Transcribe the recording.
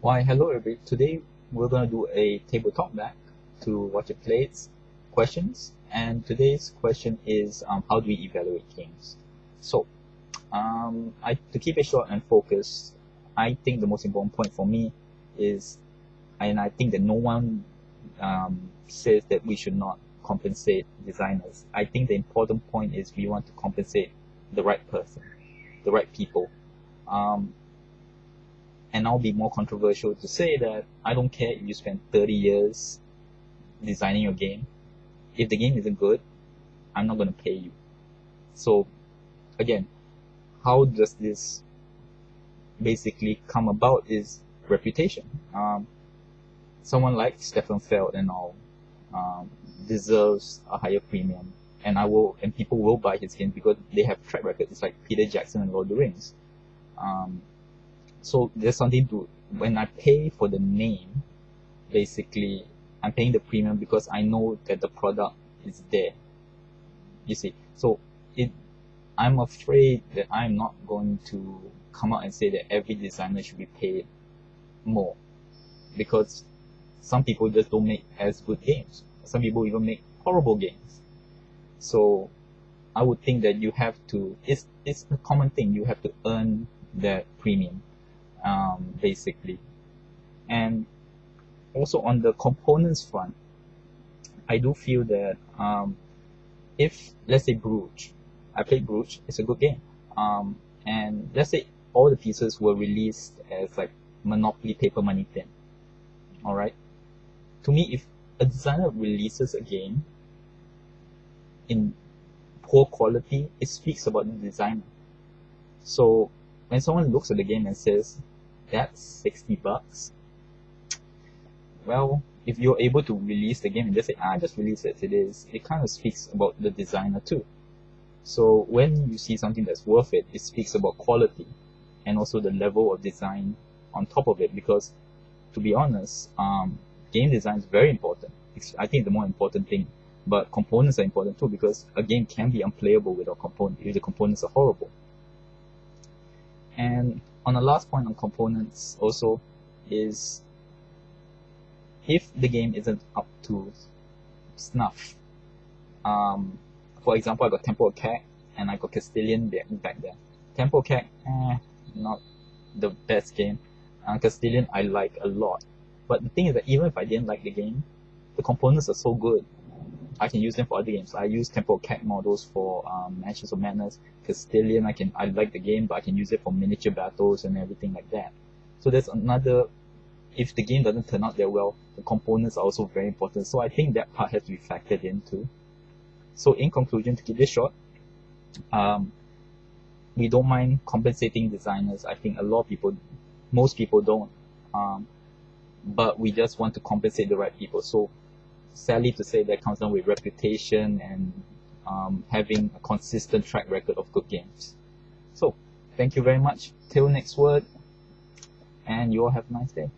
Why, hello everybody. Today we're going to do a table talk back to WatchItPlayed's questions. And today's question is how do we evaluate games? So, to keep it short and focused, I think the most important point for me is, and I think that no one says that we should not compensate designers. I think the important point is we want to compensate the right person, the right people. And I'll be more controversial to say that I don't care if you spend 30 years designing your game. If the game isn't good, I'm not going to pay you. So again, how does this basically come about is reputation. Someone like Stefan Feld and all deserves a higher premium, and people will buy his game because they have track record. It's like Peter Jackson and Lord of the Rings. So there's something to, when I pay for the name, basically I'm paying the premium because I know that the product is there. You see, so I'm afraid that I'm not going to come out and say that every designer should be paid more, because some people just don't make as good games. Some people even make horrible games. So I would think that you have to, it's a common thing, you have to earn that premium. Basically. And also on the components front, I do feel that if, let's say Bruges, I played Bruges, it's a good game, and let's say all the pieces were released as like Monopoly paper money thin. Alright, to me, if a designer releases a game in poor quality, it speaks about the designer. So when someone looks at the game and says, that's $60, well, if you're able to release the game and just say, just release it, it kind of speaks about the designer too. So when you see something that's worth it, it speaks about quality and also the level of design on top of it, because to be honest, game design is very important. I think the more important thing, but components are important too, because a game can be unplayable without components if the components are horrible. And on the last point on components also is, if the game isn't up to snuff, for example, I got Temple of Kek and I got Castilian back then. Temple of Kek, not the best game. Castilian I like a lot, but the thing is that even if I didn't like the game, the components are so good, I can use them for other games. I use Temple of Kek models for Mansions of Madness. Castilian, I like the game, but I can use it for miniature battles and everything like that. So there's another, if the game doesn't turn out that well, the components are also very important. So I think that part has to be factored in too. So in conclusion, to keep this short, we don't mind compensating designers. I think a lot of people, most people don't, but we just want to compensate the right people. So sadly to say, that comes down with reputation and having a consistent track record of good games. So thank you very much. Till next word, and you all have a nice day.